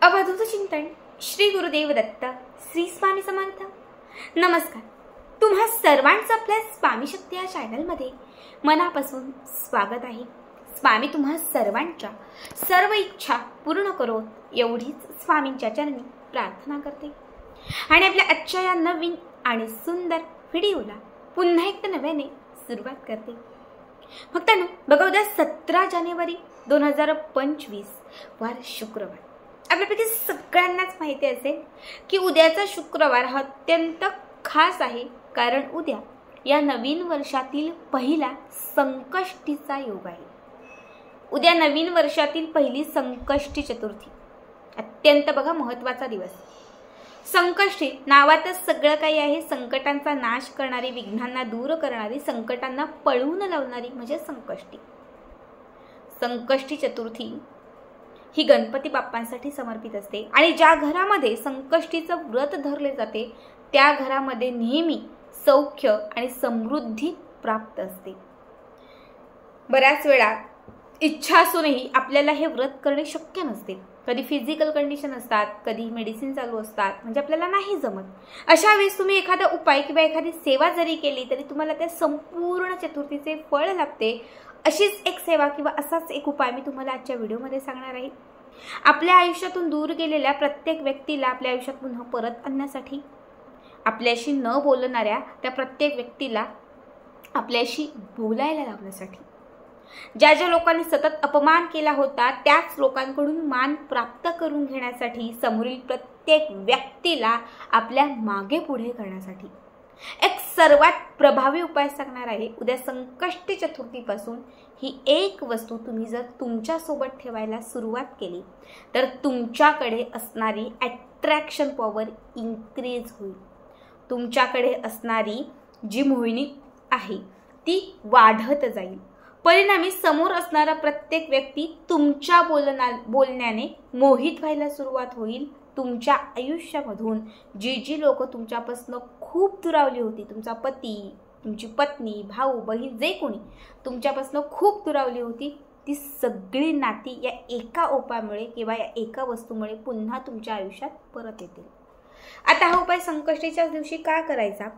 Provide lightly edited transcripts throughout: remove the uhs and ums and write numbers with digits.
अवधूत चिंतन श्री गुरुदेव दत्त श्री स्वामी समर्थ। नमस्कार, तुम्हा सर्वांचं आपल्या स्वामी शक्ती या चॅनलमध्ये मनापासून स्वागत आहे। स्वामी तुम्हा सर्वांच्या सर्व इच्छा पूर्ण करो एवढीच स्वामींच्या चरणी प्रार्थना करते आणि आपल्या आजच्या या नवीन आणि सुंदर व्हिडिओला पुन्हा एकदा नव्याने सुरुवात करते। फक्त बघा, उद्या 17 जानेवारी 2025 वार शुक्रवार। आपल्यापैकी सगळ्यांनाच माहिती असेल की उद्याचा शुक्रवार हा अत्यंत खास आहे, कारण उद्या या नवीन वर्षातील पहिला संकष्टीचा योग आहे। उद्या नवीन वर्षातील पहिली संकष्टी चतुर्थी, अत्यंत बघा महत्त्वाचा दिवस। संकष्टी नावातच सगळं काही आहे। संकटांचा नाश करणारी, विघ्नांना दूर करणारी, संकटांना पळवून लावणारी म्हणजे संकष्टी। संकष्टी चतुर्थी ही गणपती बाप्पांसाठी समर्पित असते आणि ज्या घरामध्ये संकष्टीचं व्रत धरले जाते त्या घरामध्ये नेहमी सौख्य आणि समृद्धी प्राप्त असते। बऱ्याच वेळा इच्छा असूनही आपल्याला हे व्रत करणे शक्य नसते। कधी फिजिकल कंडिशन असतात, कधी मेडिसिन चालू असतात, म्हणजे आपल्याला नाही जमत। अशा वेळेस तुम्ही एखादा उपाय किंवा एखादी सेवा जरी केली तरी तुम्हाला त्या संपूर्ण चतुर्थीचे फळ लाभते। अशीच एक सेवा किंवा असाच एक उपाय मी तुम्हाला आजच्या व्हिडिओमध्ये सांगणार आहे। आपल्या आयुष्यातून दूर गेलेल्या प्रत्येक व्यक्तीला आपल्या आयुष्यात पुन्हा परत आणण्यासाठी, आपल्याशी न बोलणाऱ्या त्या प्रत्येक व्यक्तीला आपल्याशी बोलायला लावण्यासाठी, ज्या ज्या लोकांनी सतत अपमान केला होता त्याच लोकांकडून मान प्राप्त करून घेण्यासाठी, समोरील प्रत्येक व्यक्तीला आपल्या मागे पुढे करण्यासाठी एक सर्वात प्रभावी उपाय सांगणार आहे। उद्या संकष्टी चतुर्थीपासून ही एक वस्तू तुम्ही जर तुमच्या सोबत ठेवायला सुरुवात केली तर तुमच्याकडे असणारी अट्रॅक्शन पॉवर इन्क्रीज होईल। तुमच्याकडे असणारी जी मोहिनी आहे ती वाढत जाईल। परिणामी समोर असणारा प्रत्येक व्यक्ती तुमच्या बोलण्याने मोहित व्हायला सुरुवात होईल। तुमच्या आयुष्यामधून जी जी लोक तुमच्यापासून खूप दुरावली होती, तुमचा पती, तुमची पत्नी, भाऊ, बहीण, जे कोणी तुमच्यापासून खूप दुरावली होती, ती सगळी नाती या एका उपायामुळे किंवा या एका वस्तूमुळे पुन्हा तुमच्या आयुष्यात परत येतील। आता हा उपाय संकष्टीच्या दिवशी का करायचा,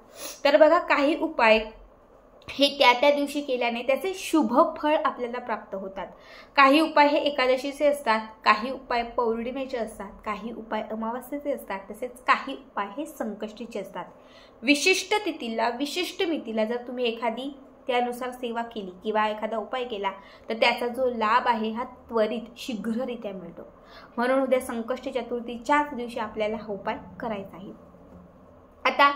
तर बघा, काही उपाय हे त्या दिवशी केल्याने त्याचे शुभ फळ आपल्याला प्राप्त होतात। काही उपाय हे एकादशीचे असतात, काही उपाय पौर्णिमेचे असतात, काही उपाय अमावास्येचे असतात, तसेच काही उपाय हे संकष्टीचे असतात। विशिष्ट तिथीला, विशिष्ट मितीला जर तुम्ही एखादी त्यानुसार सेवा केली किंवा एखादा उपाय केला तर त्याचा जो लाभ आहे हा त्वरित शीघ्ररित्या मिळतो। म्हणून उद्या संकष्टी चतुर्थीच्याच दिवशी आपल्याला हा उपाय करायचा आहे। आता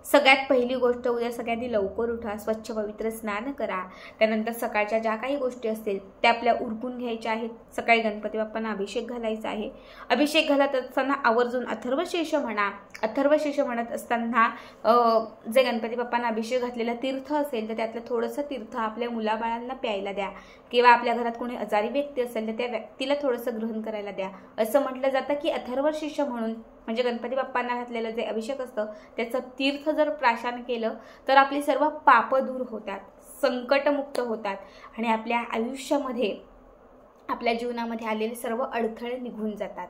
सगळ्यात पहिली गोष्ट, उद्या सगळ्यांनी लवकर उठा, स्वच्छ पवित्र स्नान करा। त्यानंतर सकाळच्या ज्या काही गोष्टी असतील त्या आपल्या उरकून घ्यायच्या आहेत। सकाळी गणपती बाप्पांना अभिषेक घालायचा आहे। अभिषेक घालत असताना आवर्जून अथर्वशीर्ष म्हणा। अथर्वशीर्ष म्हणत असताना जे गणपती बाप्पांना अभिषेक घातलेला तीर्थ असेल तर त्यातलं थोडंसं तीर्थ आपल्या मुलाबाळांना प्यायला द्या, किंवा आपल्या घरात कोणी आजारी व्यक्ती असेल तर त्या व्यक्तीला थोडंसं ग्रहण करायला द्या। असं म्हटलं जातं की अथर्वशीर्ष म्हणून म्हणजे गणपती बाप्पांना घातलेलं जे अभिषेक असतं त्याचं तीर्थ जर प्राशन केलं तर आपली सर्व पाप दूर होतात, संकटमुक्त होतात आणि आपल्या आयुष्यामध्ये, आपल्या जीवनामध्ये आलेले सर्व अडथळे निघून जातात।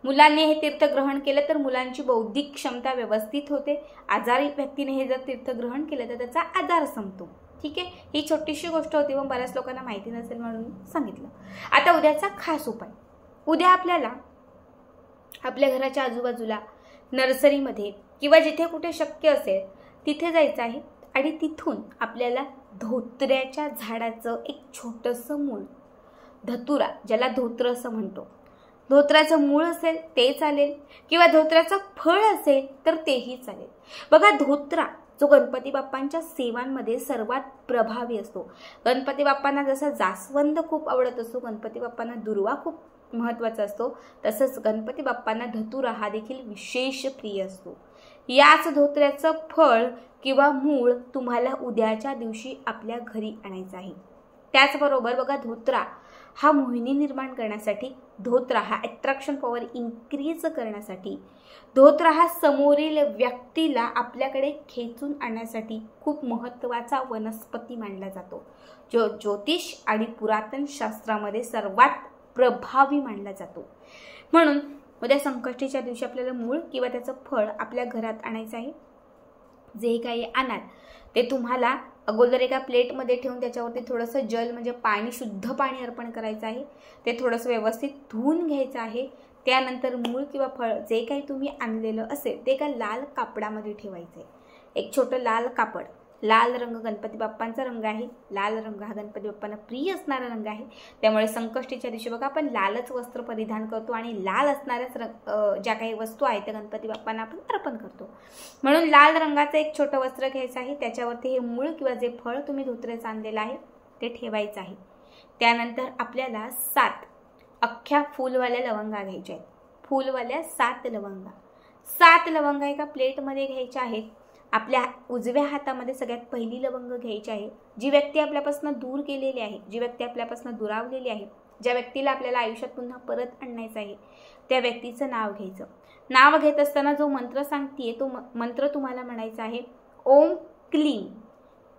मुलांनी हे तीर्थ ग्रहण केलं तर मुलांची बौद्धिक क्षमता व्यवस्थित होते। आजारी व्यक्तीने हे जर तीर्थ ग्रहण केलं तर त्याचा आजार संपतो। ठीक आहे, ही छोटीशी गोष्ट होती, पण बऱ्याच लोकांना माहिती नसेल म्हणून सांगितलं। आता उद्याचा खास उपाय, उद्या आपल्याला आपल्या घराच्या आजूबाजूला नर्सरीमध्ये किंवा जिथे कुठे शक्य असेल तिथे जायचं आहे आणि तिथून आपल्याला धोत्र्याच्या झाडाचं एक छोटंसं मूळ, धतुरा ज्याला धोत्र असं म्हणतो, धोत्राचं मूळ असेल ते चालेल किंवा धोत्राचं फळ असेल तर तेही चालेल। बघा, धोत्रा जो गणपती बाप्पांच्या सेवांमध्ये सर्वात प्रभावी असतो। गणपती बाप्पांना जसा जास्वंद खूप आवडत असतो, गणपती बाप्पांना दुर्वा खूप महत्त्वाचा असतो, तसंच गणपती बाप्पांना धतुरा हा देखील विशेष प्रिय असतो। याच धोत्र्याचं फळ किंवा मूळ तुम्हाला उद्याच्या दिवशी आपल्या घरी आणायचं आहे। त्याचबरोबर बघा, धोत्रा हा मोहिनी निर्माण करण्यासाठी, धोत्रा हा अट्रॅक्शन पॉवर इन्क्रीज करण्यासाठी, धोत्रा हा समोरील व्यक्तीला आपल्याकडे खेचून आणण्यासाठी खूप महत्त्वाचा वनस्पती मानला जातो, जो ज्योतिष आणि पुरातन शास्त्रामध्ये सर्वात प्रभावी मानला जातो। म्हणून उद्या संकष्टीच्या दिवशी आपल्याला मूळ किंवा त्याचं फळ आपल्या घरात आणायचं आहे. जे काही आणाल ते तुम्हाला अगोदर एका प्लेटमध्ये ठेवून त्याच्यावरती थोडंसं जल म्हणजे पाणी, शुद्ध पाणी अर्पण करायचं आहे. ते थोडंसं व्यवस्थित धुवून घ्यायचं आहे. त्यानंतर मूळ किंवा फळ जे काही तुम्ही आणलेलं असेल ते एका लाल कापडामध्ये ठेवायचं आहे. एक छोटं लाल कापड, लाल रंग गणपती बाप्पांचा रंग आहे. लाल रंग हा गणपती बाप्पांना प्रिय असणारा रंग आहे. त्यामुळे संकष्टीच्या दिवशी बघा आपण लालच वस्त्र परिधान करतो आणि लाल असणाऱ्याच ज्या काही वस्तू आहेत त्या गणपती बाप्पांना आपण अर्पण करतो. म्हणून लाल रंगाचं एक छोटं वस्त्र घ्यायचं आहे. त्याच्यावरती हे मूळ किंवा जे फळ तुम्ही धोत्रेचं आणलेलं आहे ते ठेवायचं आहे. त्यानंतर आपल्याला 7 अख्ख्या फुलवाल्या लवंगा घ्यायच्या आहेत. फुलवाल्या 7 लवंगा, 7 लवंगा एका प्लेटमध्ये घ्यायच्या आहेत. आपल्या उजव्या हातामध्ये सगळ्यात पहिली लवंग घ्यायची आहे. जी व्यक्ती आपल्यापासून दूर गेलेली आहे, जी व्यक्ती आपल्यापासून दुरावलेली आहे, ज्या व्यक्तीला आपल्याला आयुष्यात पुन्हा परत आणायचं आहे, त्या व्यक्तीचं नाव घ्यायचं. नाव घेत असताना जो मंत्र सांगतेय तो मंत्र तुम्हाला म्हणायचा आहे ओम क्लीम,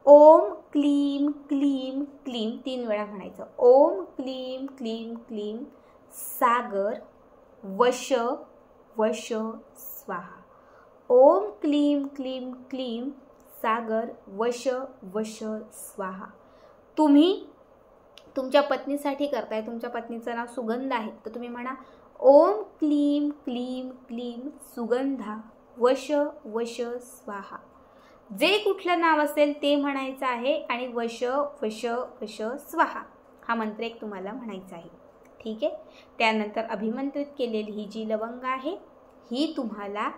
ओम क्लीम क्लीम क्लीम 3 वेळा म्हणायचं. ओम क्लीम क्लीम क्लीम सागर वश वश स्वाहा. ओम क्लीम क्लीम क्लीम सागर वश वश स्वाहा. तुम्ही तुमच्या पत्नीसाठी करताय, तुमच्या पत्नीचं नाव सुगंध आहे, तर तुम्ही म्हणा ओम क्लीम क्लीम क्लीम सुगंधा वश वश स्वाहा. जे कुठलं नाव असेल ते म्हणायचं आहे आणि वश वश वश स्वाहा हा मंत्र एक तुम्हाला म्हणायचा आहे. ठीक आहे. त्यानंतर अभिमंत्रित केलेली ही जी लवंग आहे ही तुम्हाला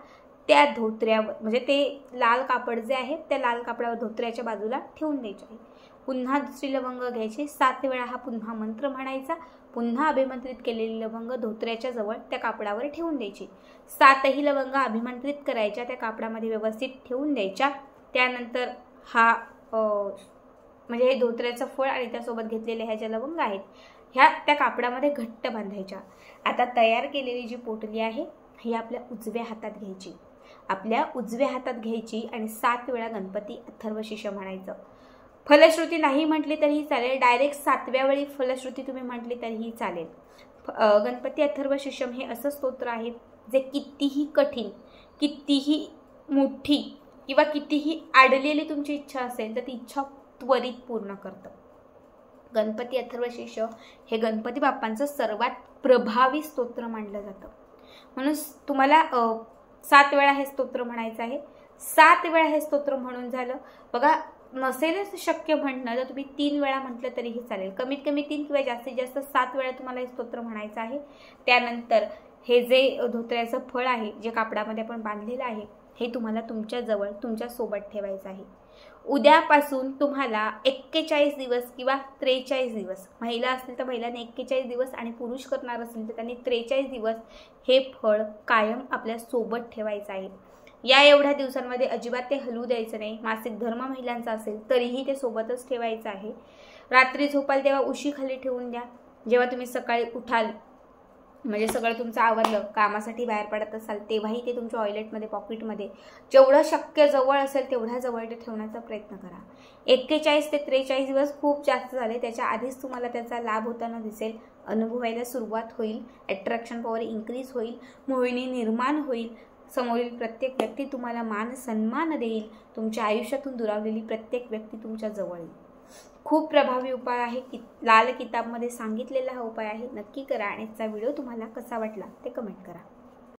त्या धोत्र्यावर म्हणजे ते लाल कापड जे आहे त्या लाल कापडावर धोत्र्याच्या बाजूला ठेवून द्यायचे आहे. पुन्हा दुसरी लवंग घ्यायची, 7 वेळा हा पुन्हा मंत्र म्हणायचा. पुन्हा अभिमंत्रित केलेली लवंग धोत्र्याच्या जवळ त्या कापडावर ठेवून द्यायची. 7ही लवंग अभिमंत्रित करायच्या, त्या कापडामध्ये व्यवस्थित ठेवून द्यायच्या. त्यानंतर हा म्हणजे हे धोत्र्याचं फळ आणि त्यासोबत घेतलेल्या ह्या ज्या लवंग आहेत ह्या त्या कापडामध्ये घट्ट बांधायच्या. आता तयार केलेली जी पोटली आहे ही आपल्या उजव्या हातात घ्यायची, आपल्या उजव्या हातात घ्यायची आणि 7 वेळा गणपती अथर्वशीर्ष म्हणायचं. फलश्रुती नाही म्हटली तरीही चालेल, डायरेक्ट 7व्या वेळी फलश्रुती तुम्ही म्हटली तरीही चालेल. गणपती अथर्वशीर्षम हे असं स्तोत्र आहे जे कितीही कठीण, कितीही मोठी किंवा कितीही आडलेली तुमची इच्छा असेल तर ती इच्छा त्वरित पूर्ण करतं. गणपती अथर्वशीर्ष हे गणपती बाप्पांचं सर्वात प्रभावी स्तोत्र मानलं जातं. म्हणून तुम्हाला 7 वेळा हे स्तोत्र म्हणायचं आहे. 7 वेळा हे स्तोत्र म्हणून झालं. बघा नसेलच शक्य म्हणणं तर तुम्ही 3 वेळा म्हटलं तरीही चालेल. कमीत कमी 3 किंवा जास्तीत जास्त 7 वेळा तुम्हाला हे स्तोत्र म्हणायचं आहे. त्यानंतर हे जे धोत्र्याचं फळ आहे जे कापडामध्ये आपण बांधलेलं आहे हे तुम्हाला तुमच्या जवळ तुमच्या सोबत ठेवायचं आहे. उद्यापासून तुम्हाला 41 दिवस किंवा 43 दिवस, महिला असतील तर महिलांनी 41 दिवस आणि पुरुष करणार असेल तर त्यांनी 43 दिवस हे फळ कायम आपल्या सोबत ठेवायचं आहे. या एवढ्या दिवसांमध्ये अजिबात ते हलवू द्यायचं नाही. मासिक धर्म महिलांचा असेल तरीही ते सोबतच ठेवायचं आहे. रात्री झोपाल तेव्हा उशीखाली ठेवून द्या. जेव्हा तुम्ही सकाळी उठाल म्हणजे सगळं तुमचं आवरलं, कामासाठी बाहेर पडत असाल तेव्हाही ते तुमच्या वॉलेटमध्ये, पॉकेटमध्ये जेवढं शक्य जवळ असेल तेवढ्या जवळ ते ठेवण्याचा प्रयत्न करा. 41 ते 43 दिवस खूप जास्त झाले. त्याच्या आधीच तुम्हाला त्याचा लाभ होताना दिसेल, अनुभवायला सुरुवात होईल, अट्रॅक्शन पॉवर इन्क्रीज होईल, मोहिनी निर्माण होईल. समोरील प्रत्येक व्यक्ती तुम्हाला मान सन्मान देईल. तुमच्या आयुष्यातून दुरावलेली प्रत्येक व्यक्ती तुमच्या जवळ येईल. खूप प्रभावी उपाय आहे. लाल किताबमध्ये सांगितलेला हा उपाय आहे. नक्की करा आणि याचा व्हिडिओ तुम्हाला कसा वाटला ते कमेंट करा.